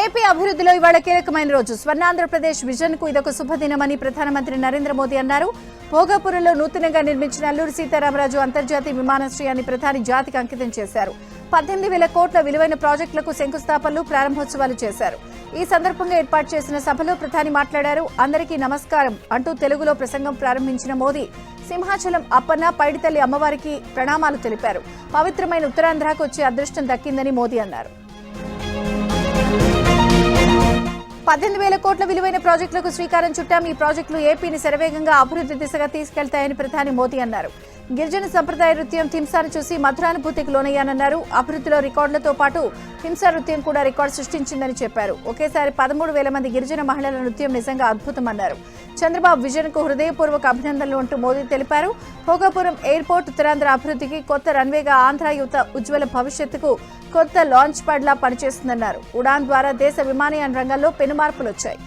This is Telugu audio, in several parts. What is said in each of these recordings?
ఏపీ అభివృద్ధిలో ఇవాళ కీలకమైన రోజు. స్వర్ణాంధ్రప్రదేశ్ విజన్ కు ఇదొక శుభదినమని ప్రధానమంత్రి నరేంద్ర మోదీ అన్నారు. భోగాపురంలో నూతనంగా నిర్మించిన అల్లూరి సీతారామరాజు అంతర్జాతీయ విమానాశ్రయాన్ని ప్రధాని జాతికి అంకితం చేశారు. 18,000 కోట్ల విలువైన ప్రాజెక్టులకు శంకుస్థాపనలు, ప్రారంభోత్సవాలు చేశారు. ఈ సందర్భంగా ఏర్పాటు చేసిన సభలో ప్రధాని మాట్లాడారు. అందరికీ నమస్కారం అంటూ తెలుగులో ప్రసంగం ప్రారంభించిన మోదీ సింహాచలం అప్పన్న, పైడితల్లి అమ్మవారికి ప్రణామాలు తెలిపారు. పవిత్రమైన ఉత్తరాంధ్రకు వచ్చే అదృష్టం దక్కిందని మోదీ అన్నారు. 18,000 కోట్ల విలువైన ప్రాజెక్టులకు శ్రీకారం చుట్టాం. ఈ ప్రాజెక్టులు ఏపీని శరవేగంగా అభివృద్ధి దిశగా తీసుకెళ్తాయని ప్రధాని మోదీ అన్నారు. గిరిజన సంప్రదాయ నృత్యం థింసాను చూసి మధురానుభూతికి లోనయ్యానన్నారు. అభివృద్ధిలో రికార్డులతో పాటు థింసా నృత్యం కూడా రికార్డు సృష్టించిందని చెప్పారు. ఒకేసారి 13,000 మంది గిరిజన మహిళల నృత్యం నిజంగా అద్భుతమన్నారు. చంద్రబాబు విజన్ కు హృదయపూర్వక అభినందనలు అంటూ మోదీ తెలిపారు. భోగాపురం ఎయిర్పోర్ట్ ఉత్తరాంధ్ర అభివృద్ధికి కొత్త రన్వేగా ఆంధ్ర యువత ఉజ్వల భవిష్యత్తుకు కొత్త లాంచ్ ప్యాడ్ లా పనిచేస్తుందన్నారు. ఉడాన్ ద్వారా దేశ విమానయాన రంగంలో పెనుమార్పులు వచ్చాయి.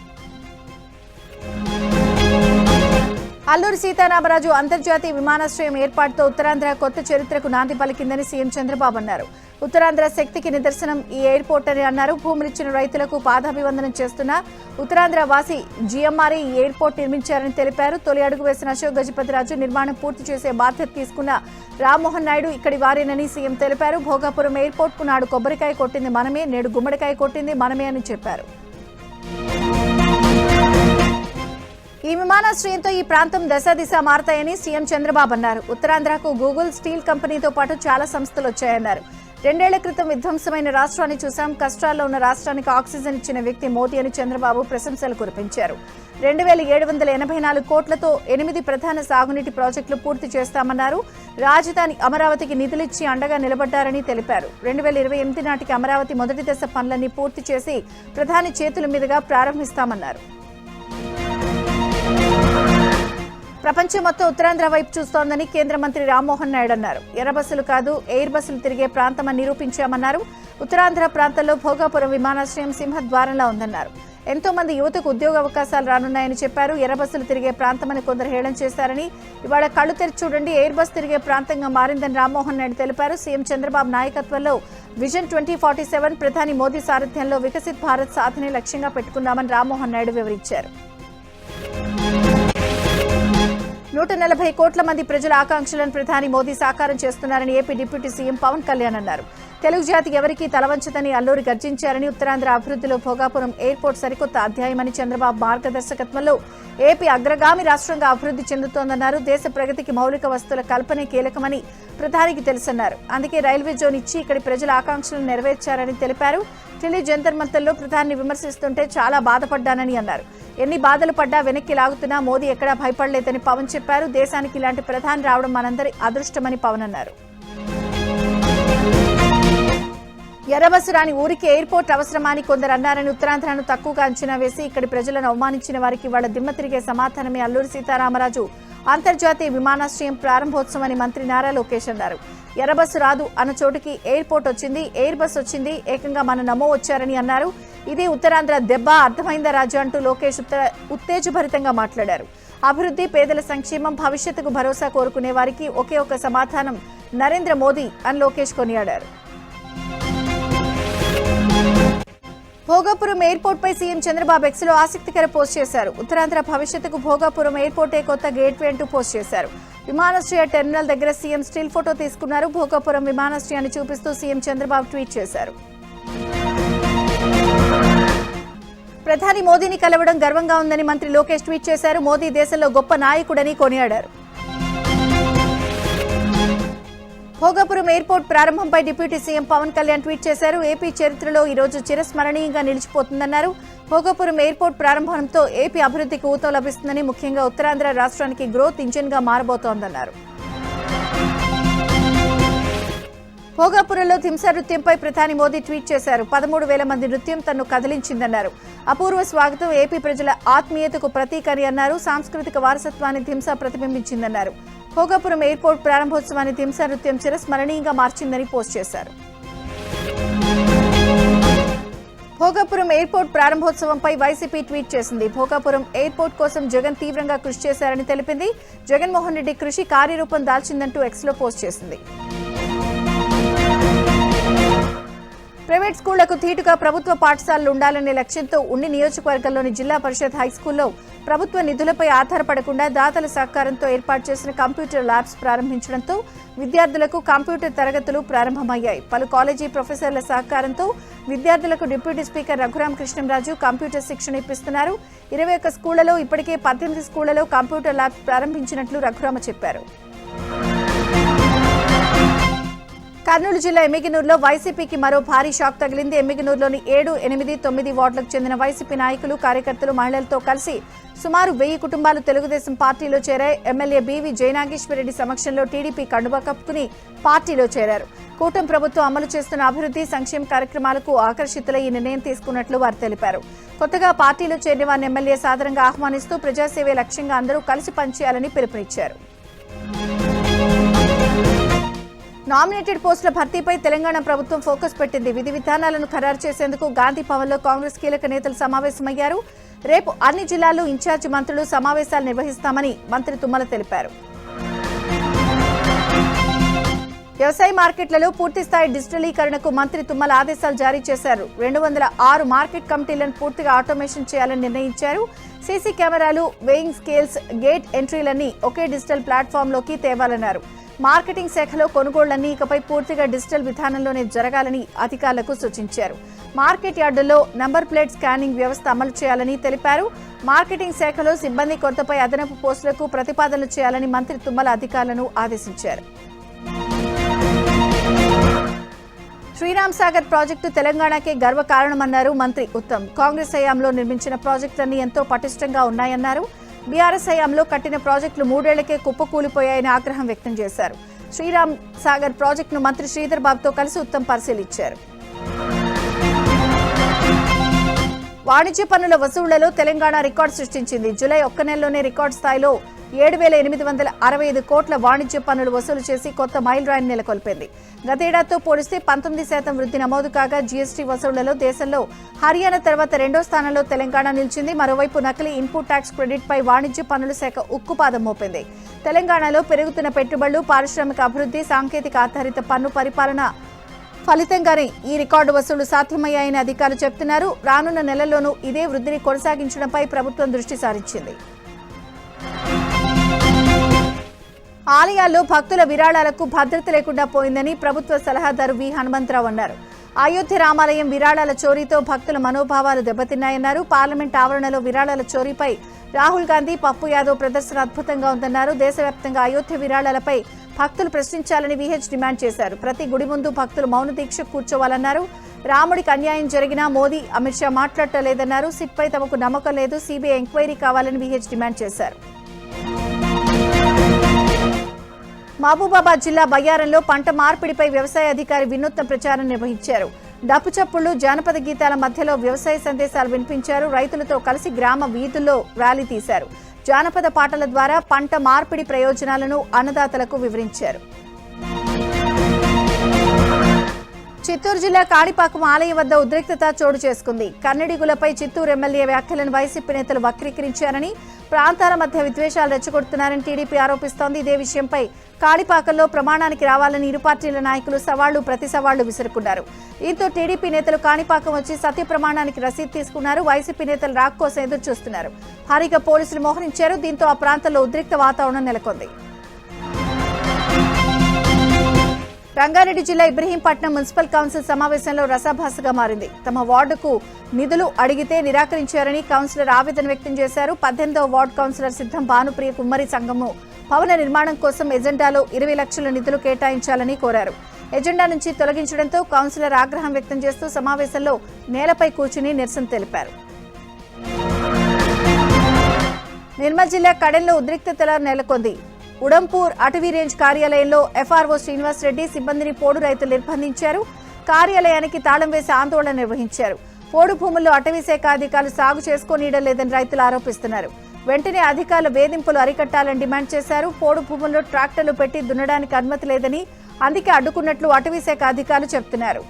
అల్లూరి సీతారామరాజు అంతర్జాతీయ విమానాశ్రయం ఏర్పాటుతో ఉత్తరాంధ్ర కొత్త చరిత్రకు నాంది పలికిందని సీఎం చంద్రబాబు అన్నారు. ఉత్తరాంధ్ర శక్తికి నిదర్శనం ఈ ఎయిర్పోర్ట్ అని అన్నారు. భూములిచ్చిన రైతులకు పాదాభివందనం చేస్తున్న ఉత్తరాంధ్ర వాసి జిఎంఆర్ ఈ ఎయిర్పోర్ట్ నిర్మించారని తెలిపారు. తొలి అడుగు వేసిన అశోక్ గజపతిరాజు నిర్మాణం పూర్తి చేసే బాధ్యత తీసుకున్న రామ్మోహన్ నాయుడు ఇక్కడి వారేనని సీఎం తెలిపారు. భోగాపురం ఎయిర్పోర్ట్ కు నాడు కొబ్బరికాయ కొట్టింది మనమే, నేడు గుమ్మడికాయ కొట్టింది మనమే అని చెప్పారు. ఈ విమానాశ్రయంతో ఈ ప్రాంతం దశ మారతాయని సీఎం చంద్రబాబు అన్నారు. ఉత్తరాంధ్రకు గూగుల్, స్టీల్ కంపెనీతో పాటు చాలా సంస్థలు వచ్చాయన్నారు. 2 ఏళ్ల క్రితం విధ్వంసమైన రాష్ట్రాన్ని చూశాం. కష్టాల్లో ఉన్న రాష్ట్రానికి ఆక్సిజన్ ఇచ్చిన వ్యక్తి మోదీ అని చంద్రబాబు ప్రశంసలు కురిపించారు. 2,784 కోట్లతో 8 ప్రధాన సాగునీటి ప్రాజెక్టులు పూర్తి చేస్తామన్నారు. రాజధాని అమరావతికి నిధులిచ్చి అండగా నిలబడ్డారని తెలిపారు. 2028 నాటికి అమరావతి మొదటి దశ పనులన్నీ పూర్తి చేసి ప్రధాని చేతుల మీదుగా ప్రారంభిస్తామన్నారు. ప్రపంచం మొత్తం ఉత్తరాంధ్ర వైపు చూస్తోందని కేంద్ర మంత్రి రామ్మోహన్ నాయుడు అన్నారు. ఎర్ర బస్సులు కాదు, ఎయిర్ బస్సులు తిరిగే ప్రాంతమని నిరూపించామన్నారు. ఉత్తరాంధ్ర ప్రాంతంలో భోగాపురం విమానాశ్రయం సింహద్వారంలా ఉందన్నారు. ఎంతో మంది యువతకు ఉద్యోగ అవకాశాలు రానున్నాయని చెప్పారు. ఎర్ర బస్సులు తిరిగే ప్రాంతమని కొందరు హేళన చేశారని, ఇవాళ కళ్లు తెరిచి చూడండి ఎయిర్ బస్ తిరిగే ప్రాంతంగా మారిందని రామ్మోహన్ నాయుడు తెలిపారు. సీఎం చంద్రబాబు నాయకత్వంలో విజన్ 2047 ప్రధాని మోదీ సారథ్యంలో వికసిత్ భారత్ సాధనే లక్ష్యంగా పెట్టుకున్నామని రామ్మోహన్ నాయుడు వివరించారు. 140 కోట్ల మంది ప్రజల ఆకాంక్షలను ప్రధాని మోదీ సాకారం చేస్తున్నారని AP deputy CM Pawan Kalyan అన్నారు. తెలుగు జాతికి ఎవరికీ తలవంచదని అల్లూరి గర్జించారని, ఉత్తరాంధ్ర అభివృద్ధిలో భోగాపురం ఎయిర్పోర్ట్ సరికొత్త అధ్యాయమని, చంద్రబాబు మార్గదర్శకత్వంలో ఏపీ అగ్రగామి రాష్ట్రంగా అభివృద్ధి చెందుతోందన్నారు. దేశ ప్రగతికి మౌలిక వస్తువుల కల్పనే కీలకమని ప్రధానికి తెలుసన్నారు. అందుకే రైల్వే జోన్ ఇచ్చి ఇక్కడి ప్రజల ఆకాంక్షలను నెరవేర్చారని తెలిపారు. ఢిల్లీ జంతర్ మంతర్లో ప్రధాని విమర్శిస్తుంటే చాలా బాధపడ్డానని అన్నారు. ఎన్ని బాధలు పడ్డా వెనక్కి లాగుతున్నా మోదీ ఎక్కడా భయపడలేదని పవన్ చెప్పారు. దేశానికి ఇలాంటి ప్రధాని రావడం మనందరి అదృష్టమని పవన్ అన్నారు. ఎర్రబస్సు రాని ఊరికి ఎయిర్పోర్ట్ అవసరమని కొందరు అన్నారని, ఉత్తరాంధ్రను తక్కువగా అంచనా వేసి ఇక్కడి ప్రజలను అవమానించిన వారికి వాళ్ళ దిమ్మ తిరిగే సమాధానమే అల్లూరి సీతారామరాజు అంతర్జాతీయ విమానాశ్రయం ప్రారంభోత్సవమని మంత్రి నారా లోకేష్ అన్నారు. ఎర్రబస్సు రాదు అన్న చోటుకి ఎయిర్పోర్ట్ వచ్చింది, ఎయిర్ బస్ వచ్చింది, ఏకంగా మన నమో వచ్చారని అన్నారు. ఇది ఉత్తరాంధ్ర దెబ్బ, అర్థమైందా రాజు అంటూ లోకేష్ ఉత్తేజభరితంగా మాట్లాడారు. అభివృద్ధి, పేదల సంక్షేమం, భవిష్యత్తుకు భరోసా కోరుకునే వారికి ఒకే ఒక సమాధానం నరేంద్ర మోదీ అని లోకేష్ కొనియాడారు. భోగాపురం ఎయిర్పోర్ట్ పై సీఎం చంద్రబాబు ఎక్స్ లో ఆసక్తికర పోస్ట్ చేశారు. ఉత్తరాంధ్ర భవిష్యత్తుకు భోగాపురం ఎయిర్పోర్టే కొత్త గేట్వే అంటూ పోస్ట్ చేశారు. విమానాశ్రయ టెర్మినల్ దగ్గర సీఎం స్టిల్ ఫోటో తీసుకున్నారు. భోగాపురం విమానాశ్రయాన్ని చూపిస్తూ సీఎం చంద్రబాబు ట్వీట్ చేశారు. ప్రధాని మోదీని కలవడం గర్వంగా ఉందని మంత్రి లోకేష్ ట్వీట్ చేశారు. మోదీ దేశంలో గొప్ప నాయకుడని కొనియాడారు. భోగాపురం ఎయిర్పోర్ట్ ప్రారంభంపై deputy CM Pawan Kalyan tweet చేశారు. ఏపీ చరిత్రలో ఈ రోజు చిరస్మరణీయంగా నిలిచిపోతుందన్నారు. భోగాపురం ఎయిర్పోర్ట్ ప్రారంభంతో ఏపీ అభివృద్ధికి ఊతం లభిస్తుందని, ముఖ్యంగా ఉత్తరాంధ్ర రాష్ట్రానికి గ్రోత్ ఇంజిన్ గా మారబోతోందన్నారు. భోగాపురంలో థింసా నృత్యంపై ప్రధాని మోదీ ట్వీట్ చేశారు. 13,000 మంది నృత్యం తన్ను కదిలించిందన్నారు. అపూర్వ స్వాగతం ఏపీ ప్రజల ఆత్మీయతకు ప్రతీక అని అన్నారు. సాంస్కృతిక వారసత్వాన్ని థింసా ప్రతిబింబించిందన్నారు. భోగాపురం ఎయిర్పోర్ట్ ప్రారంభోత్సవాన్ని థింసా నృత్యం చిరస్మరణీయంగా మార్చిందని పోస్ట్ చేశారు. భోగాపురం ఎయిర్పోర్ట్ ప్రారంభోత్సవంపై వైసీపీ ట్వీట్ చేసింది. భోగాపురం ఎయిర్పోర్ట్ కోసం జగన్ తీవ్రంగా కృషి చేశారని తెలిపింది. జగన్మోహన్ రెడ్డి కృషి కార్యరూపం దాల్చిందంటూ ఎక్స్ లో పోస్ట్ చేసింది. ప్రైవేట్ ప్రైవేట్ స్కూళ్లకు ధీటుగా ప్రభుత్వ పాఠశాలలు ఉండాలనే లక్ష్యంతో ఉండి నియోజకవర్గంలోని జిల్లా పరిషత్ హైస్కూల్లో ప్రభుత్వ నిధులపై ఆధారపడకుండా దాతల సహకారంతో ఏర్పాటు చేసిన కంప్యూటర్ ల్యాబ్స్ ప్రారంభించడంతో విద్యార్థులకు కంప్యూటర్ తరగతులు ప్రారంభమయ్యాయి. పలు కాలేజీ ప్రొఫెసర్ల సహకారంతో విద్యార్థులకు deputy speaker Raghurama Krishnamraju computer శిక్షణ ఇప్పిస్తున్నారు. 21 స్కూళ్లలో ఇప్పటికే 18 స్కూళ్లలో కంప్యూటర్ ల్యాబ్స్ ప్రారంభించినట్లు రఘురామ చెప్పారు. కర్నూలు జిల్లా ఎమ్మిగనూరులో వైసీపీకి మరో భారీ షాక్ తగిలింది. ఎమ్మిగనూరులోని 7, 8, 9 వార్డులకు చెందిన వైసీపీ నాయకులు, కార్యకర్తలు, మహిళలతో కలిసి సుమారు 1000 కుటుంబాలు తెలుగుదేశం పార్టీలో చేరాయి. ఎమ్మెల్యే బీవీ జయనాగేశ్వరరెడ్డి సమక్షంలో టీడీపీ కండువా కప్పుకుని పార్టీలో చేరారు. కూటమి ప్రభుత్వం అమలు చేస్తున్న అభివృద్ధి, సంక్షేమ కార్యక్రమాలకు ఆకర్షితులై ఈ నిర్ణయం తీసుకున్నట్లు వారు తెలిపారు. కొత్తగా పార్టీలో చేరిన వారిని ఎమ్మెల్యే సాదరంగా ఆహ్వానిస్తూ ప్రజాసేవే లక్ష్యంగా అందరూ కలిసి పనిచేయాలని పిలుపునిచ్చారు. నామినేటెడ్ పోస్టుల భర్తీపై తెలంగాణ ప్రభుత్వం ఫోకస్ పెట్టింది. విధి విధానాలను ఖరారు చేసేందుకు గాంధీ భవన్లో కాంగ్రెస్ కీలక నేతలు సమావేశమయ్యారు. రేపు అన్ని జిల్లాల్లో ఇన్ఛార్జి మంత్రులు సమావేశాలు నిర్వహిస్తామని మంత్రి తుమ్మల తెలిపారు. వ్యవసాయ మార్కెట్లలో పూర్తిస్థాయి డిజిటలీకరణకు మంత్రి తుమ్మల ఆదేశాలు జారీ చేశారు. 206 మార్కెట్ కమిటీలను పూర్తిగా ఆటోమేషన్ చేయాలని నిర్ణయించారు. సీసీ కెమెరాలు, వేయింగ్ స్కేల్స్, గేట్ ఎంట్రీలన్నీ ఒకే డిజిటల్ ప్లాట్ఫామ్లోకి తేవాలన్నారు. మార్కెటింగ్ శాఖలో కొనుగోళ్లన్నీ ఇకపై పూర్తిగా డిజిటల్ విధానంలోనే జరగాలని అధికారులకు సూచించారు. మార్కెట్ యార్డుల్లో నంబర్ ప్లేట్ స్కానింగ్ వ్యవస్థ అమలు చేయాలని తెలిపారు. మార్కెటింగ్ శాఖలో సిబ్బంది కొరతపై అదనపు పోస్టులకు ప్రతిపాదనలు చేయాలని మంత్రి తుమ్మల అధికారులను ఆదేశించారు. శ్రీరామ్ సాగర్ ప్రాజెక్టు తెలంగాణకే గర్వకారణమన్నారు మంత్రి ఉత్తమ్. కాంగ్రెస్ హయాంలో నిర్మించిన ప్రాజెక్టులన్నీ ఎంతో పటిష్టంగా ఉన్నాయన్నారు. బీఆర్ఎస్ హయాంలో కట్టిన ప్రాజెక్టులు 3 ఏళ్లకే కుప్పకూలిపోయాయని ఆగ్రహం వ్యక్తం చేశారు. శ్రీరామ్ సాగర్ ప్రాజెక్టును మంత్రి శ్రీధర్ బాబుతో కలిసి ఉత్తమ్ పరిశీలించారు. వాణిజ్య పన్నుల వసూళ్లలో తెలంగాణ రికార్డు సృష్టించింది. జూలై 1 నెలలోనే రికార్డు స్థాయిలో 7,865 కోట్ల వాణిజ్య పన్నులు వసూలు చేసి కొత్త మైలురాయిని నెలకొల్పింది. గతేడాదితో పోలిస్తే 19% వృద్ధి నమోదు కాగా జీఎస్టీ వసూళ్లలో దేశంలో హర్యానా తర్వాత 2వ స్థానంలో తెలంగాణ నిలిచింది. మరోవైపు నకిలీ ఇన్పుట్ ట్యాక్స్ క్రెడిట్ పై వాణిజ్య పన్నుల శాఖ ఉక్కుపాదం మోపింది. తెలంగాణలో పెరుగుతున్న పెట్టుబడులు, పారిశ్రామిక అభివృద్ధి, సాంకేతిక ఆధారిత పన్ను పరిపాలన ఫలితంగానే ఈ రికార్డు వసూళ్లు సాధ్యమయ్యాయని అధికారులు చెబుతున్నారు. రానున్న నెలల్లోనూ ఇదే వృద్ధిని కొనసాగించడంపై ప్రభుత్వం దృష్టి సారించింది. ఆలయాల్లో భక్తుల విరాళాలకు భద్రత లేకుండా పోయిందని ప్రభుత్వ సలహాదారు వి హనుమంతరావు అన్నారు. అయోధ్య రామాలయం విరాళాల చోరీతో భక్తుల మనోభావాలు దెబ్బతిన్నాయన్నారు. పార్లమెంట్ ఆవరణలో విరాళాల చోరీపై రాహుల్ గాంధీ, పప్పు యాదవ్ ప్రదర్శన అద్భుతంగా ఉందన్నారు. దేశవ్యాప్తంగా అయోధ్య విరాళాలపై భక్తులు ప్రశ్నించాలని విహెచ్ డిమాండ్ చేశారు. ప్రతి గుడి ముందు భక్తులు మౌన దీక్ష కూర్చోవాలన్నారు. రాముడికి అన్యాయం జరిగినా మోదీ, అమిత్ షా మాట్లాడలేదన్నారు. సిట్పై తమకు నమ్మకం లేదు, సీబీఐ ఎంక్వైరీ కావాలని విహెచ్ డిమాండ్ చేశారు. మహబూబాబాద్ జిల్లా బయ్యారంలో పంట మార్పిడిపై వ్యవసాయ అధికారి వినూత్న ప్రచారం నిర్వహించారు. డప్పు చప్పుళ్లు, జానపద గీతాల మధ్యలో వ్యవసాయ సందేశాలు వినిపించారు. రైతులతో కలిసి గ్రామ వీధుల్లో ర్యాలీ తీశారు. జానపద పాటల ద్వారా పంట మార్పిడి ప్రయోజనాలను అన్నదాతలకు వివరించారు. చిత్తూరు జిల్లా కాణిపాకం ఆలయం వద్ద ఉద్రిక్తత చోటు చేసుకుంది. కన్నడిగులపై చిత్తూరు ఎమ్మెల్యే వ్యాఖ్యలను వైసీపీ నేతలు వక్రీకరించారని, ప్రాంతాల మధ్య విద్వేషాలు రెచ్చగొడుతున్నారని టీడీపీ ఆరోపిస్తోంది. ఇదే విషయంపై కాణిపాకంలో ప్రమాణానికి రావాలని ఇరు పార్టీల నాయకులు సవాళ్లు ప్రతి సవాళ్లు విసురుకున్నారు. దీంతో టీడీపీ నేతలు కాణిపాకం వచ్చి సత్య ప్రమాణానికి రసీదు తీసుకున్నారు. వైసీపీ నేతలు రాక్ కోసం ఎదురు చూస్తున్నారు. భారీగా పోలీసులు మోహరించారు. దీంతో ఆ ప్రాంతంలో ఉద్రిక్త వాతావరణం నెలకొంది. రంగారెడ్డి జిల్లా ఇబ్రహీంపట్నం మున్సిపల్ కౌన్సిల్ సమావేశంలో రసాభాసగా మారింది. తమ వార్డుకు నిధులు అడిగితే నిరాకరించారని కౌన్సిలర్ ఆవేదన వ్యక్తం చేశారు. 18వ వార్డు కౌన్సిలర్ సిద్ధం భానుప్రియ కుమ్మరి సంఘము భవన నిర్మాణం కోసం ఎజెండాలో 20 లక్షల నిధులు కేటాయించాలని కోరారు. ఎజెండా నుంచి తొలగించడంతో కౌన్సిలర్ ఆగ్రహం వ్యక్తం చేస్తూ సమావేశంలో నేలపై కూర్చుని నిరసన తెలిపారు. నిర్మల్ జిల్లా కడెంలో ఉద్రిక్తత నెలకొంది. ఉడంపూర్ అటవీ రేంజ్ కార్యాలయంలో ఎఫ్ఆర్ఓ శ్రీనివాస్ రెడ్డి సిబ్బందిని పోడు రైతులు నిర్బంధించారు. కార్యాలయానికి తాళం వేసి ఆందోళన నిర్వహించారు. పోడు భూముల్లో అటవీ శాఖ అధికారులు సాగు చేసుకోనీయడం లేదని రైతులు ఆరోపిస్తున్నారు. వెంటనే అధికారుల వేధింపులు అరికట్టాలని డిమాండ్ చేశారు. పోడు భూముల్లో ట్రాక్టర్లు పెట్టి దున్నడానికి అనుమతి లేదని, అందుకే అడ్డుకున్నట్లు అటవీ శాఖ అధికారులు చెబుతున్నారు.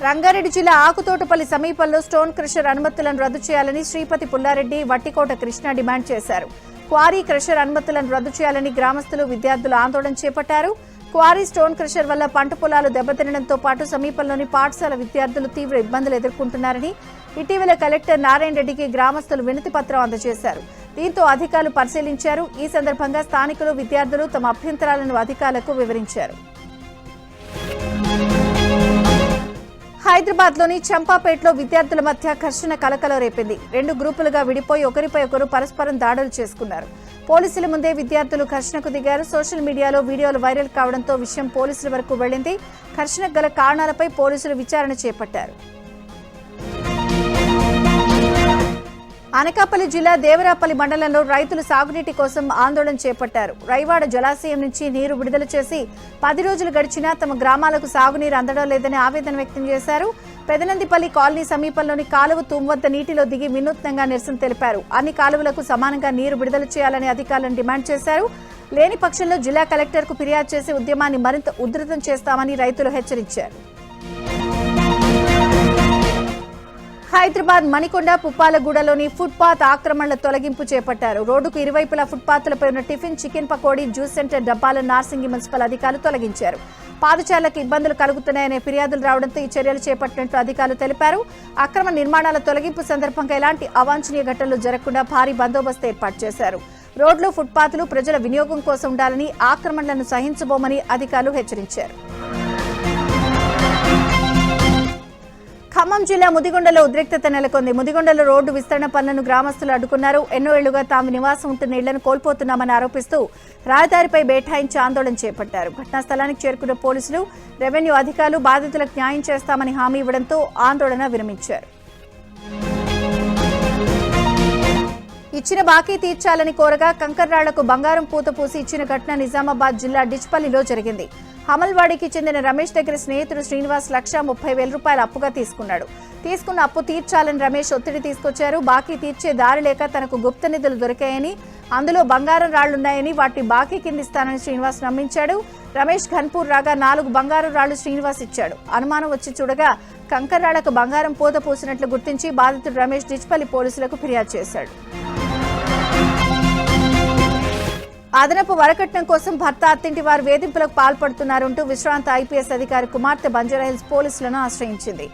రంగారెడ్డి జిల్లా ఆకుతోటపల్లి సమీపంలో స్టోన్ క్రషర్ అనుమతులను రద్దు చేయాలని శ్రీపతి పుల్లారెడ్డి, వట్టికోట కృష్ణ డిమాండ్ చేశారు. క్వారీ క్రషర్ అనుమతులను రద్దు చేయాలని గ్రామస్తులు, విద్యార్థులు ఆందోళన చేపట్టారు. క్వారీ స్టోన్ క్రషర్ వల్ల పంట పొలాలు దెబ్బతినడంతో పాటు సమీపంలోని పాఠశాల విద్యార్థులు తీవ్ర ఇబ్బందులు ఎదుర్కొంటున్నారని ఇటీవల కలెక్టర్ నారాయణ రెడ్డికి గ్రామస్తులు వినతి పత్రం అందజేశారు. దీంతో అధికారులు పరిశీలించారు. ఈ సందర్భంగా స్థానికులు, విద్యార్థులు తమ అభ్యంతరాలను అధికారులకు వివరించారు. హైదరాబాద్లోని చంపాపేటలో విద్యార్థుల మధ్య ఘర్షణ కలకలం రేపింది. 2 గ్రూపులుగా విడిపోయి ఒకరిపై ఒకరు పరస్పరం దాడులు చేసుకున్నారు. పోలీసుల ముందే విద్యార్థులు ఘర్షణకు దిగారు. సోషల్ మీడియాలో వీడియోలు వైరల్ కావడంతో విషయం పోలీసుల వరకు వెళ్లింది. ఘర్షణకు గల కారణాలపై పోలీసులు విచారణ చేపట్టారు. అనకాపల్లి జిల్లా దేవరాపల్లి మండలంలో రైతులు సాగునీటి కోసం ఆందోళన చేపట్టారు. రైవాడ జలాశయం నుంచి నీరు విడుదల చేసి 10 రోజులు గడిచినా తమ గ్రామాలకు సాగునీరు అందడం లేదని ఆవేదన వ్యక్తం చేశారు. పెదనందిపల్లి కాలనీ సమీపంలోని కాలువ తూము వద్ద నీటిలో దిగి వినూత్నంగా నిరసన తెలిపారు. అన్ని కాలువలకు సమానంగా నీరు విడుదల చేయాలని అధికారులను డిమాండ్ చేశారు. లేని పక్షంలో జిల్లా కలెక్టర్కు ఫిర్యాదు చేసి ఉద్యమాన్ని మరింత ఉధృతం చేస్తామని రైతులు హెచ్చరించారు. హైదరాబాద్ మణికొండ పుప్పాలగూడలోని ఫుట్పాత్ ఆక్రమణల తొలగింపు చేపట్టారు. రోడ్డుకు ఇరువైపులా ఫుట్పాత్లపై ఉన్న tiffin, chicken pakodi, juice centre డబ్బాలను నార్సింగి మున్సిపల్ అధికారులు తొలగించారు. పాదచారులకు ఇబ్బందులు కలుగుతున్నాయనే ఫిర్యాదులు రావడంతో ఈ చర్యలు చేపట్టినట్లు అధికారులు తెలిపారు. అక్రమ నిర్మాణాల తొలగింపు సందర్భంగా ఎలాంటి అవాంఛనీయ ఘటనలు జరగకుండా భారీ బందోబస్తు ఏర్పాటు చేశారు. రోడ్లు, ఫుట్పాత్లు ప్రజల వినియోగం కోసం ఉండాలని, ఆక్రమణలను సహించబోమని అధికారులు హెచ్చరించారు. ఖమ్మం జిల్లా ముదిగొండలో ఉద్రిక్తత నెలకొంది. ముదిగొండలో రోడ్డు విస్తరణ పనులను గ్రామస్తులు అడ్డుకున్నారు. ఎన్నో ఏళ్లుగా తాము నివాసం ఉంటున్న ఇళ్లను కోల్పోతున్నామని ఆరోపిస్తూ రహదారిపై బైఠాయించి ఆందోళన చేపట్టారు. ఘటనా స్థలానికి చేరుకున్న పోలీసులు, రెవెన్యూ అధికారులు బాధితులకు న్యాయం చేస్తామని హామీ ఇవ్వడంతో ఆందోళన విరమించారు. ఇచ్చిన బాకీ తీర్చాలని కోరగా కంకర్రాళ్లకు బంగారం పూత పూసి ఇచ్చిన ఘటన నిజామాబాద్ జిల్లా డిచ్పల్లిలో జరిగింది. హమల్వాడికి చెందిన రమేష్ దగ్గర స్నేహితుడు శ్రీనివాస్ 1,30,000 రూపాయలు అప్పుగా తీసుకున్నాడు. తీసుకున్న అప్పు తీర్చాలని రమేష్ ఒత్తిడి తీసుకొచ్చారు. బాకీ తీర్చే దారి లేక తనకు గుప్త నిధులు దొరికాయని, అందులో బంగారం రాళ్లున్నాయని వాటి బాకీ కిందిస్తానని శ్రీనివాస్ నమ్మించాడు. రమేష్ ఘన్పూర్ రాగా 4 బంగారం రాళ్లు శ్రీనివాస్ ఇచ్చాడు. అనుమానం వచ్చి చూడగా కంకర్రాళ్లకు బంగారం పూత పూసినట్లు గుర్తించి బాధితుడు రమేష్ డిచ్పల్లి పోలీసులకు ఫిర్యాదు చేశాడు. అదనపు వరకట్నం కోసం భర్త, అత్తింటి వారు వేధింపులకు పాల్పడుతున్నారంటూ విశ్రాంత ఐపీఎస్ అధికారి కుమార్తె బంజారాహిల్స్ పోలీసులను ఆశ్రయించింది.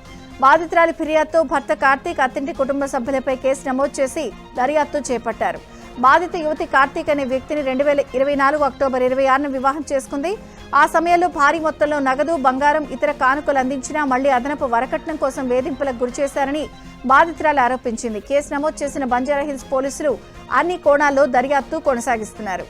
బాధితురాలి ఫిర్యాదుతో భర్త కార్తీక్, అత్తింటి కుటుంబ సభ్యులపై కేసు నమోదు చేసి దర్యాప్తు చేపట్టారు. బాధిత యువతి కార్తీక్ అనే వ్యక్తిని 2024 అక్టోబర్ 26న వివాహం చేసుకుంది. ఆ సమయంలో భారీ మొత్తంలో నగదు, బంగారం, ఇతర కానుకలు అందించినా మళ్లీ అదనపు వరకట్నం కోసం వేధింపులకు గురిచేశారని బాధితురాలు ఆరోపించింది. కేసు నమోదు చేసిన బంజారాహిల్స్ పోలీసులు అన్ని కోణాల్లో దర్యాప్తు కొనసాగిస్తున్నారు.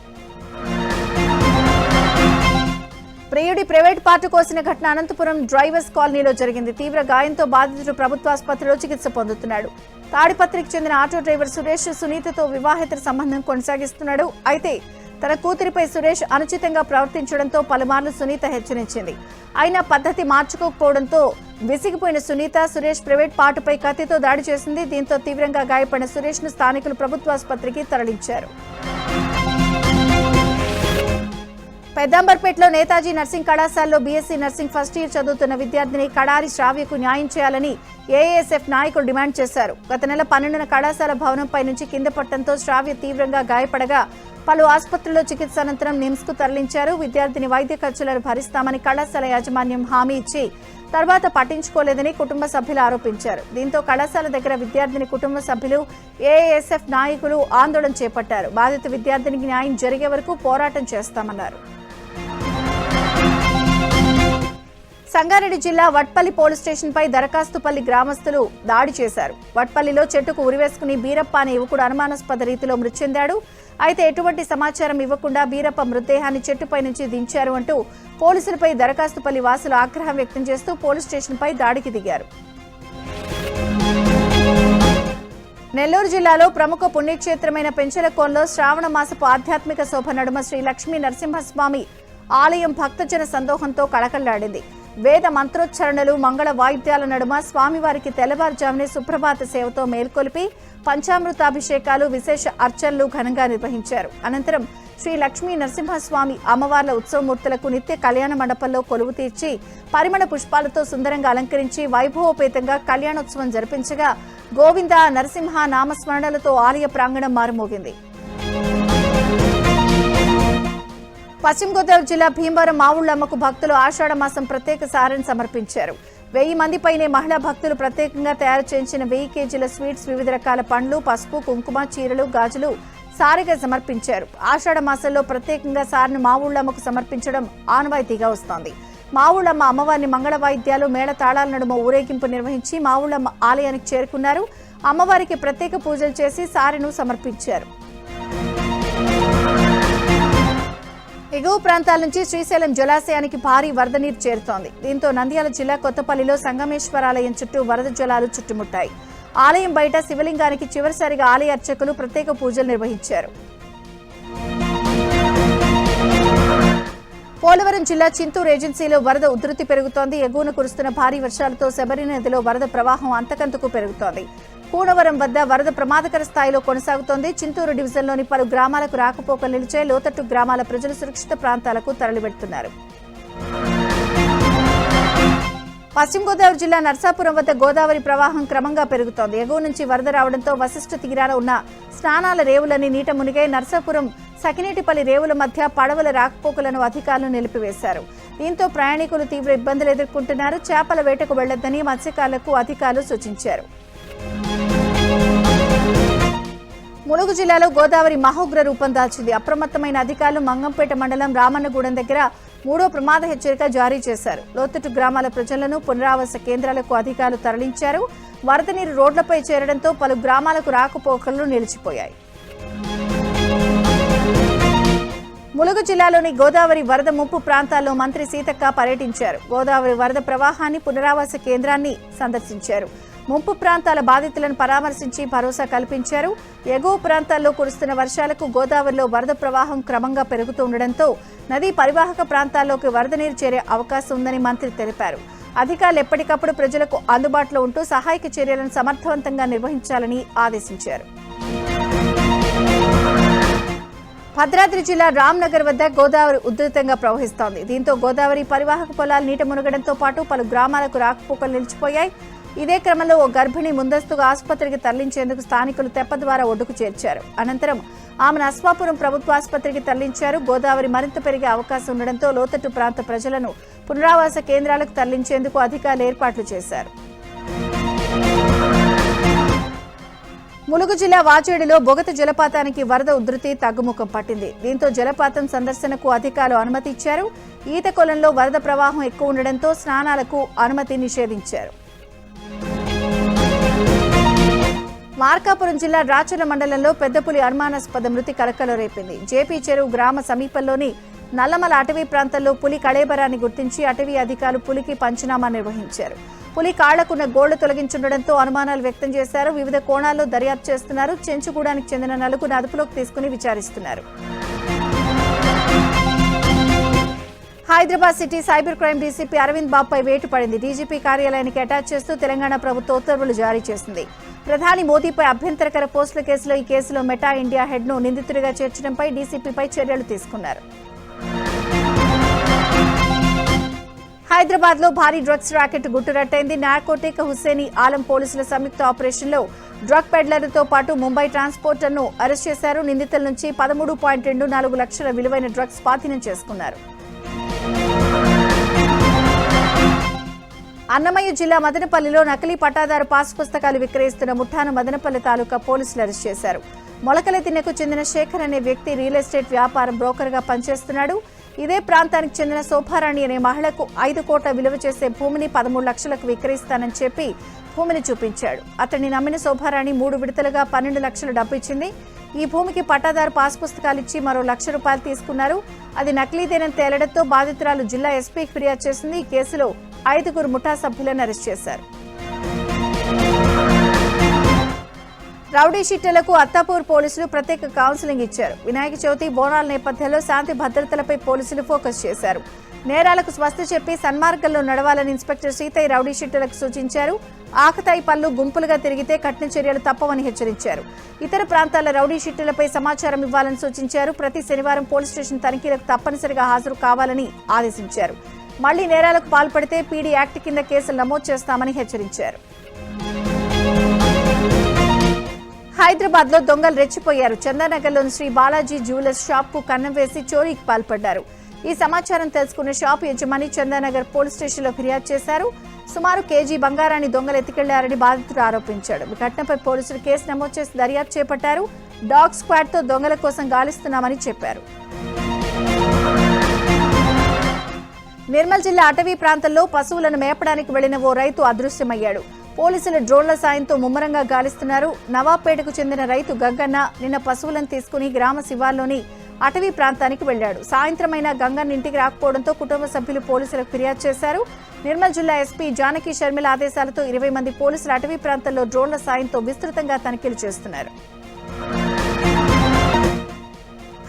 ప్రియుడి ప్రైవేట్ పార్టీ కోసిన ఘటన అనంతపురం డ్రైవర్స్ కాలనీలో జరిగింది. తీవ్ర గాయంతో బాధితుడు ప్రభుత్వాసుపత్రిలో చికిత్స పొందుతున్నాడు. తాడిపత్రికి చెందిన ఆటో డ్రైవర్ సురేష్ సునీతతో వివాహేతర సంబంధం కొనసాగిస్తున్నాడు. అయితే తన కూతురిపై సురేష్ అనుచితంగా ప్రవర్తించడంతో పలుమార్లు సునీత హెచ్చరించింది. అయినా పద్ధతి మార్చుకోకపోవడంతో విసిగిపోయిన సునీత సురేష్ ప్రైవేట్ పార్టీపై కత్తితో దాడి చేసింది. దీంతో తీవ్రంగా గాయపడిన సురేష్ ను స్థానికులు ప్రభుత్వాసుపత్రికి తరలించారు. పెద్దాంబర్పేటలో నేతాజీ నర్సింగ్ కళాశాలలో బీఎస్సీ నర్సింగ్ ఫస్ట్ ఇయర్ చదువుతున్న విద్యార్థిని కడారి శ్రావ్యకు న్యాయం చేయాలని ఏఏఎస్ఎఫ్ నాయకులు డిమాండ్ చేశారు. గత నెల 12న కళాశాల భవనంపై నుంచి కింద పడటంతో శ్రావ్య తీవ్రంగా గాయపడగా పలు ఆసుపత్రుల్లో చికిత్స అనంతరం నిమ్స్ కు తరలించారు. విద్యార్థిని వైద్య ఖర్చులను భరిస్తామని కళాశాల యాజమాన్యం హామీ ఇచ్చి తర్వాత పట్టించుకోలేదని కుటుంబ సభ్యులు ఆరోపించారు. దీంతో కళాశాల దగ్గర విద్యార్థిని కుటుంబ సభ్యులు, ఏఏఎస్ఎఫ్ నాయకులు ఆందోళన చేపట్టారు. బాధిత విద్యార్థినికి న్యాయం జరిగే వరకు పోరాటం చేస్తామన్నారు. సంగారెడ్డి జిల్లా వట్పల్లి పోలీస్ స్టేషన్పై దరఖాస్తుపల్లి గ్రామస్తులు దాడి చేశారు. వట్పల్లిలో చెట్టుకు ఉరివేసుకుని బీరప్ప అనే యువకుడు అనుమానాస్పద రీతిలో మృతి చెందాడు. అయితే ఎటువంటి సమాచారం ఇవ్వకుండా బీరప్ప మృతదేహాన్ని చెట్టుపై నుంచి దించారు అంటూ పోలీసులపై దరఖాస్తుపల్లి వాసులు ఆగ్రహం వ్యక్తం చేస్తూ పోలీస్ స్టేషన్పై దాడికి దిగారు. నెల్లూరు జిల్లాలో ప్రముఖ పుణ్యక్షేత్రమైన పెంచలకోనలో శ్రావణ మాసపు ఆధ్యాత్మిక శోభ నడుమ శ్రీ లక్ష్మీ నరసింహస్వామి ఆలయం భక్తజన సందోహంతో కళకళ్లాడింది. వేద మంత్రోచ్చరణలు, మంగళ వాయిద్యాల నడుమ స్వామివారికి తెల్లవారుజామునే సుప్రభాత సేవతో మేల్కొలిపి పంచామృతాభిషేకాలు, విశేష అర్చనలు ఘనంగా నిర్వహించారు. అనంతరం శ్రీ లక్ష్మీ నరసింహస్వామి అమ్మవార్ల ఉత్సవమూర్తులకు నిత్య కళ్యాణ మండపంలో కొలువు తీర్చి పరిమళ పుష్పాలతో సుందరంగా అలంకరించి వైభవోపేతంగా కళ్యాణోత్సవం జరిపించగా గోవింద నరసింహ నామస్మరణలతో ఆలయ ప్రాంగణం మారుమోగింది. పశ్చిమ గోదావరి జిల్లా భీమవరం మావుళ్లమ్మకు భక్తులు ఆషాఢ మాసం ప్రత్యేక సారెను సమర్పించారు. 1000 మంది పైనే మహిళా భక్తులు ప్రత్యేకంగా తయారు చేయించిన 1000 కేజీల స్వీట్స్, వివిధ రకాల పండ్లు, పసుపు, కుంకుమ, చీరలు, గాజులు సారెగా సమర్పించారు. ఆషాఢ మాసంలో ప్రత్యేకంగా సారెను మావుళ్లమ్మకు సమర్పించడం ఆనవాయితీగా వస్తోంది. మావుళ్లమ్మ అమ్మవారిని మంగళ వాయిద్యాలు, మేళ తాళాల నడుమ ఊరేగింపు నిర్వహించి మావుళ్లమ్మ ఆలయానికి చేరుకున్నారు. అమ్మవారికి ప్రత్యేక పూజలు చేసి సారెను సమర్పించారు. ఎగువ ప్రాంతాల నుంచి శ్రీశైలం జలాశయానికి భారీ వరద నీరు చేరుతోంది. దీంతో నంద్యాల జిల్లా కొత్తపల్లిలో సంగమేశ్వరాలయం చుట్టూ వరద జలాలు చుట్టుముట్టాయి. ఆలయం బయట శివలింగానికి చివరిసారిగా ఆలయ అర్చకులు ప్రత్యేక పూజలు నిర్వహించారు. పోలవరం జిల్లా చింతూరు ఏజెన్సీలో వరద ఉధృతి పెరుగుతోంది. ఎగువన కురుస్తున్న భారీ వర్షాలతో శబరి నదిలో వరద ప్రవాహం అంతకంతకు పెరుగుతోంది. కూనవరం వద్ద వరద ప్రమాదకర స్థాయిలో కొనసాగుతోంది. చింతూరు డివిజన్లోని పలు గ్రామాలకు రాకపోకలు నిలిచాయి. లోతట్టు గ్రామాల ప్రజలు సురక్షిత ప్రాంతాలకు తరలివెడుతున్నారు. పశ్చిమ గోదావరి జిల్లా నర్సాపురం వద్ద గోదావరి ప్రవాహం క్రమంగా పెరుగుతోంది. ఎగువ నుంచి వరద రావడంతో వశిష్ఠ తీరాన ఉన్న స్నానాల రేవులన్నీ నీట మునిగాయి. నర్సాపురం సకినేటిపల్లి రేవుల మధ్య పడవల రాకపోకలను అధికారులు నిలిపివేశారు. దీంతో ప్రయాణికులు తీవ్ర ఇబ్బందులు ఎదుర్కొంటున్నారు. చేపల వేటకు వెళ్లొద్దని మత్స్యకారులకు అధికారులు సూచించారు. ములుగు జిల్లాలో గోదావరి మహోగ్ర రూపం దాల్చింది. అప్రమత్తమైన అధికారులు మంగంపేట మండలం రామన్నగూడెం దగ్గర 3వ ప్రమాద హెచ్చరిక జారీ చేశారు. లోతట్టు గ్రామాల ప్రజలను పునరావాస కేంద్రాలకు అధికారులు తరలించారు. వరద నీరు రోడ్లపై చేరడంతో పలు గ్రామాలకు రాకపోకలు నిలిచిపోయాయి. ములుగు జిల్లాలోని గోదావరి వరద ముంపు ప్రాంతాల్లో మంత్రి సీతక్క పర్యటించారు. గోదావరి వరద ప్రవాహాన్ని, పునరావాస కేంద్రాన్ని సందర్శించారు. ముంపు ప్రాంతాల బాధితులను పరామర్శించి భరోసా కల్పించారు. ఎగువ ప్రాంతాల్లో కురుస్తున్న వర్షాలకు గోదావరిలో వరద ప్రవాహం క్రమంగా పెరుగుతుండటంతో నదీ పరివాహక ప్రాంతాల్లోకి వరద నీరు చేరే అవకాశం ఉందని మంత్రి తెలిపారు. అధికారులు ఎప్పటికప్పుడు ప్రజలకు అందుబాటులో ఉంటూ సహాయక చర్యలను సమర్థవంతంగా నిర్వహించాలని ఆదేశించారు. భద్రాద్రి జిల్లా రామ్నగర్ వద్ద గోదావరి ఉధృతంగా ప్రవహిస్తోంది. దీంతో గోదావరి పరివాహక పొలాలు నీట మునగడంతో పాటు పలు గ్రామాలకు రాకపోకలు నిలిచిపోయాయి. ఇదే క్రమంలో ఓ గర్భిణి ముందస్తుగా ఆసుపత్రికి తరలించేందుకు స్థానికులు తెప్ప ద్వారా ఒడ్డుకు చేర్చారు. అనంతరం ఆమెను అశ్వాపురం ప్రభుత్వ ఆసుపత్రికి తరలించారు. గోదావరి మరింత పెరిగే అవకాశం ఉండడంతో లోతట్టు ప్రాంత ప్రజలను పునరావాస కేంద్రాలకు తరలించేందుకు అధికారులు ఏర్పాట్లు చేశారు. ములుగు జిల్లా వాచేడిలో బొగత జలపాతానికి వరద ఉధృతి తగ్గుముఖం పట్టింది. దీంతో జలపాతం సందర్శనకు అధికారులు అనుమతి ఇచ్చారు. ఈత కొలంలో వరద ప్రవాహం ఎక్కువ ఉండడంతో స్నానాలకు అనుమతి నిషేధించారు. మార్కాపురం జిల్లా రాచూర మండలంలో పెద్దపులి అనుమానాస్పద మృతి కలకలం రేపింది. జేపీ చెరువు గ్రామ సమీపంలోని నల్లమల అటవీ ప్రాంతంలో పులి కళేబరాన్ని గుర్తించి అటవీ అధికారులు పులికి పంచనామా నిర్వహించారు. పులి కాళ్లకున్న గోళ్లు తొలగించుండడంతో అనుమానాలు వ్యక్తం చేశారు. వివిధ కోణాల్లో దర్యాప్తు చేస్తున్నారు. చెంచుగూడానికి చెందిన నలుగురిని అదుపులోకి తీసుకుని విచారిస్తున్నారు. Hyderabad city cyber crime DCP Aravind బాబుపై వేటు పడింది. డీజీపీ కార్యాలయానికి అటాచ్ చేస్తూ తెలంగాణ ప్రభుత్వ ఉత్తర్వులు జారీ చేసింది. ప్రధాని మోదీపై అభ్యంతరకర పోస్టుల కేసులో ఈ కేసులో మెటా ఇండియా హెడ్ ను నిందితుడిగా చేర్చడంపై డీసీపీపై చర్యలు తీసుకున్నారు. హైదరాబాద్ లో భారీ డ్రగ్స్ రాకెట్ గుట్టురట్టయింది. నార్కోటిక్ హుస్సేని ఆలం పోలీసుల సంయుక్త ఆపరేషన్లో డ్రగ్ పెడ్లర్లతో పాటు ముంబై ట్రాన్స్పోర్టర్ను అరెస్ట్ చేశారు. నిందితుల నుంచి 13.24 లక్షల విలువైన డ్రగ్స్ స్వాధీనం చేసుకున్నారు. అన్నమయ్య జిల్లా మదనపల్లిలో నకిలీ పట్టాదారు పాస్ పుస్తకాలు విక్రయిస్తున్న ముఠాను మదనపల్లి తాలూకా పోలీసులు అరెస్ట్ చేశారు. మొలకలతిన్నెకు చెందిన శేఖర్ అనే వ్యక్తి రియల్ ఎస్టేట్ వ్యాపారం బ్రోకర్గా పనిచేస్తున్నాడు. ఇదే ప్రాంతానికి చెందిన శోభారాణి అనే మహిళకు 5 కోట్ల విలువ చేసే భూమిని 13 లక్షలకు విక్రయిస్తానని చెప్పి భూమిని చూపించాడు. అతన్ని నమ్మిన శోభారాణి 3 విడతలుగా 12 లక్షల డబ్బు ఇచ్చింది. ఈ భూమికి పట్టాదారు పాస్ పుస్తకాలు ఇచ్చి మరో ₹1,00,000 తీసుకున్నారు. అది నకిలీదేనని తేలడంతో బాధితురాలు జిల్లా ఎస్పీకి ఫిర్యాదు చేసింది. ఈ కేసులో 5 ముఠా సభ్యులను అరెస్ట్ చేశారు. రౌడీ షీటర్లకు అత్తాపూర్ పోలీసులు ప్రత్యేక కౌన్సిలింగ్ ఇచ్చారు. వినాయక చవితి బోనాల నేపథ్యంలో శాంతి భద్రతలపై పోలీసులు ఫోకస్ చేశారు. నేరాలకు స్వస్తి చెప్పి సన్మార్గంలో నడవాలని ఇన్స్పెక్టర్ సీతయ్య రౌడీ షీటర్లకు సూచించారు. ఆకతాయి పనులు గుంపులుగా తిరిగితే కఠిన చర్యలు తప్పవని హెచ్చరించారు. ఇతర ప్రాంతాల రౌడీ షీటర్లపై సమాచారం ఇవ్వాలని సూచించారు. ప్రతి శనివారం పోలీస్ స్టేషన్ తనిఖీలకు తప్పనిసరిగా హాజరు కావాలని ఆదేశించారు. మళ్లీ నేరాలకు పాల్పడితే పీడీ యాక్ట్ కింద కేసులు నమోదు చేస్తామని హెచ్చరించారు. హైదరాబాద్ లో దొంగలు రెచ్చిపోయారు. చందానగర్లోని శ్రీ బాలాజీ జ్యువెలర్స్ షాప్ కు కన్నం వేసి చోరీకి పాల్పడ్డారు. ఈ సమాచారం తెలుసుకున్న షాప్ యజమాని చందానగర్ పోలీస్ స్టేషన్ లో ఫిర్యాదు చేశారు. సుమారు కేజీ బంగారాన్ని దొంగలు ఎత్తుకెళ్లారని బాధితుడు ఆరోపించాడు. ఘటనపై పోలీసులు కేసు నమోదు చేసి దర్యాప్తు చేపట్టారు. డాగ్ స్క్వాడ్ తో దొంగల కోసం గాలిస్తున్నామని చెప్పారు. నిర్మల్ జిల్లా అటవీ ప్రాంతంలో పశువులను మేపడానికి వెళ్లిన ఓ రైతు అదృశ్యమయ్యాడు. పోలీసులు డ్రోన్ల సాయంతో ముమ్మరంగా గాలిస్తున్నారు. నవాబ్పేటకు చెందిన రైతు గంగన్న నిన్న పశువులను తీసుకుని గ్రామ శివార్లోని అటవీ ప్రాంతానికి వెళ్లాడు. సాయంత్రమైన గంగన్న ఇంటికి రాకపోవడంతో కుటుంబ సభ్యులు పోలీసులకు ఫిర్యాదు చేశారు. నిర్మల్ జిల్లా ఎస్పీ జానకి షర్మిల ఆదేశాలతో 20 మంది పోలీసులు అటవీ ప్రాంతంలో డ్రోన్ల సాయంతో విస్తృతంగా తనిఖీలు చేస్తున్నారు.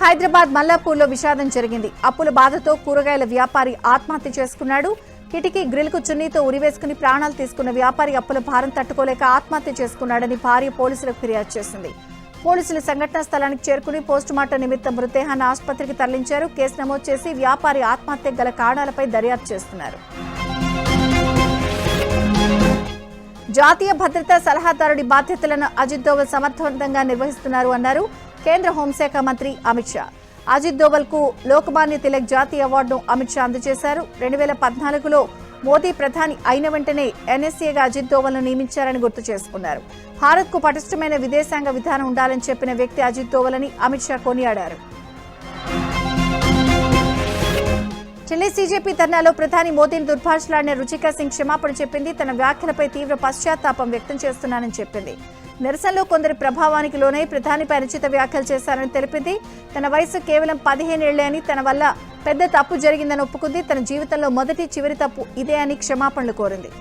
హైదరాబాద్ మల్లాపూర్లో విషాదం జరిగింది. అప్పుల బాధతో కూరగాయల వ్యాపారి ఆత్మహత్య చేసుకున్నాడు. కిటికీ గ్రిల్ కు చున్నీతో ఉరివేసుకుని ప్రాణాలు తీసుకున్న వ్యాపారి అప్పుల భారం తట్టుకోలేక ఆత్మహత్య చేసుకున్నాడని భార్య పోలీసులకు ఫిర్యాదు చేసింది. పోలీసులు సంఘటనా స్థలానికి చేరుకుని పోస్టుమార్టం నిమిత్తం మృతదేహాన్ని ఆసుపత్రికి తరలించారు. కేసు నమోదు చేసి వ్యాపారి ఆత్మహత్యకు గల కారణాలపై దర్యాప్తు చేస్తున్నారు. జాతీయ భద్రతా సలహాదారుడి బాధ్యతలను అజిత్ దోవల్ సమర్థవంతంగా నిర్వహిస్తున్నారు అన్నారు కేంద్ర హోంశాఖ మంత్రి అమిత్ షా. అజిత్ దోవల్ కు లోకమాన్య తిలక్ జాతీయ అవార్డును అమిత్ షా అందజేశారు. 2014లో మోదీ ప్రధాని అయిన వెంటనే ఎన్ఎస్ఏగా అజిత్ దోవల్ ను నియమించారని గుర్తు చేసుకున్నారు. భారత్ కు పటిష్టమైన విదేశాంగ విధానం ఉండాలని చెప్పిన వ్యక్తి అజిత్ దోవల్ అని అమిత్ షా కొనియాడారు. ఢిల్లీ సీజేపీ ధర్నాలో ప్రధాని మోదీని దుర్భాషలాడిన రుచికా సింగ్ క్షమాపణ చెప్పింది. తన వ్యాఖ్యలపై తీవ్ర పశ్చాత్తాపం వ్యక్తం చేస్తున్నానని చెప్పింది. నిరసనలో కొందరి ప్రభావానికి లోనై ప్రధానిపై అనుచిత వ్యాఖ్యలు చేశారని తెలిపింది. తన వయసు కేవలం 15 ఏళ్లే అని, తన వల్ల పెద్ద తప్పు జరిగిందని ఒప్పుకుంది. తన జీవితంలో మొదటి చివరి తప్పు ఇదే అని క్షమాపణలు కోరింది.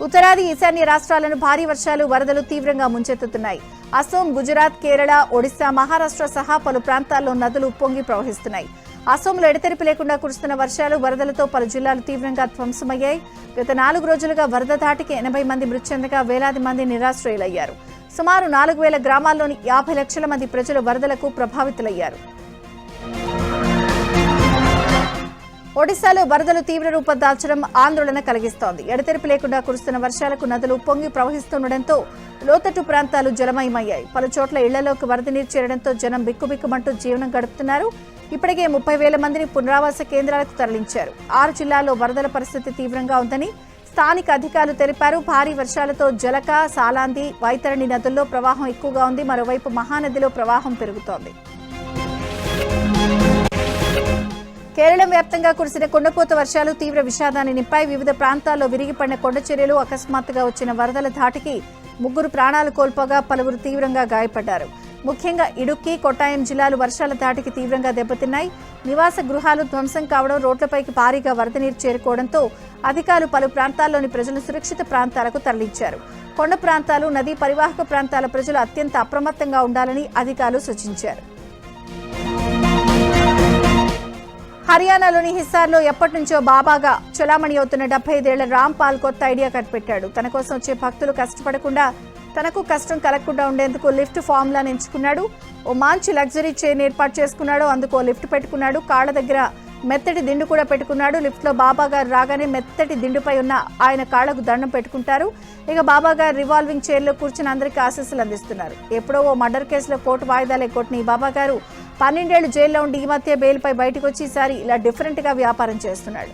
ఉత్తరాది ఈశాన్య రాష్ట్రాలను భారీ వర్షాలు వరదలు తీవ్రంగా ముంచెత్తుతున్నాయి. అసోం, గుజరాత్, కేరళ, ఒడిశా, మహారాష్ట్ర సహా పలు ప్రాంతాల్లో నదులు ఉప్పొంగి ప్రవహిస్తున్నాయి. అసోంలో ఎడతెరిపి లేకుండా కురుస్తున్న వర్షాలు వరదలతో పలు జిల్లాలు తీవ్రంగా ధ్వంసమయ్యాయి. గత 4 రోజులుగా వరద ధాటికి 80 మంది మృతి చెందగా వేలాది మంది నిరాశ్రయులయ్యారు. సుమారు 4000 గ్రామాల్లోని 50 లక్షల మంది ప్రజలు వరదలకు ప్రభావితులయ్యారు. ఒడిశాలో వరదలు తీవ్ర రూపం దాల్చడం ఆందోళన కలిగిస్తోంది. ఎడతెరిపి లేకుండా కురుస్తున్న వర్షాలకు నదులు పొంగి ప్రవహిస్తుండటంతో లోతట్టు ప్రాంతాలు జలమయమయ్యాయి. పలు చోట్ల ఇళ్లలోకి వరద నీరు చేరడంతో జనం బిక్కుబిక్కుమంటూ జీవనం గడుపుతున్నారు. ఇప్పటికే 30,000 మందిని పునరావాస కేంద్రాలకు తరలించారు. 6 జిల్లాల్లో వరదల పరిస్థితి తీవ్రంగా ఉందని స్థానిక అధికారులు తెలిపారు. భారీ వర్షాలతో జలక, సాలాంది, వైతరణి నదుల్లో ప్రవాహం ఎక్కువగా ఉంది. మరోవైపు మహానదిలో ప్రవాహం పెరుగుతోంది. కేరళం వ్యాప్తంగా కురిసిన కొండపోత వర్షాలు తీవ్ర విషాదాన్ని నింపాయి. వివిధ ప్రాంతాల్లో విరిగిపడిన కొండ చర్యలు, అకస్మాత్తుగా వచ్చిన వరదల ధాటికి 3 ప్రాణాలు కోల్పోగా పలువురు తీవ్రంగా గాయపడ్డారు. ముఖ్యంగా ఇడుక్కి, కొట్టాయం జిల్లాలు వర్షాల ధాటికి తీవ్రంగా దెబ్బతిన్నాయి. నివాస గృహాలు ధ్వంసం కావడం, రోడ్లపైకి భారీగా వరద నీరు చేరుకోవడంతో అధికారులు పలు ప్రాంతాల్లోని ప్రజలను సురక్షిత ప్రాంతాలకు తరలించారు. కొండ ప్రాంతాలు, నదీ పరివాహక ప్రాంతాల ప్రజలు అత్యంత అప్రమత్తంగా ఉండాలని అధికారులు సూచించారు. హర్యానాలోని హిస్సార్లో ఎప్పటి నుంచో బాబాగా చలామణి అవుతున్న 75 ఏళ్ల రామ్ పాల్ కొత్త ఐడియా కనిపెట్టాడు. తన కోసం వచ్చే భక్తులు కష్టపడకుండా, తనకు కష్టం కలగకుండా ఉండేందుకు లిఫ్ట్ ఫార్ములాను ఎంచుకున్నాడు. ఓ మంచి లగ్జరీ చైర్ ఏర్పాటు చేసుకున్నాడు. అందుకు లిఫ్ట్ పెట్టుకున్నాడు. కాళ్ల దగ్గర మెత్తటి దిండు కూడా పెట్టుకున్నాడు. లిఫ్ట్ లో బాబా గారు రాగానే మెత్తటి దిండుపై ఉన్న ఆయన కాళ్లకు దండం పెట్టుకుంటారు. ఇక బాబా గారు రివాల్వింగ్ చైర్ లో కూర్చుని అందరికీ ఆశీస్సులు అందిస్తున్నారు. ఎప్పుడో ఓ మర్డర్ కేసులో కోర్టు వాయిదాలే కొట్టిన ఈ బాబా గారు 12 ఏళ్లు జైల్లో ఉండి ఈ మధ్య బెయిల్పై బయటకు వచ్చి ఈసారి ఇలా డిఫరెంట్ గా వ్యాపారం చేస్తున్నాడు.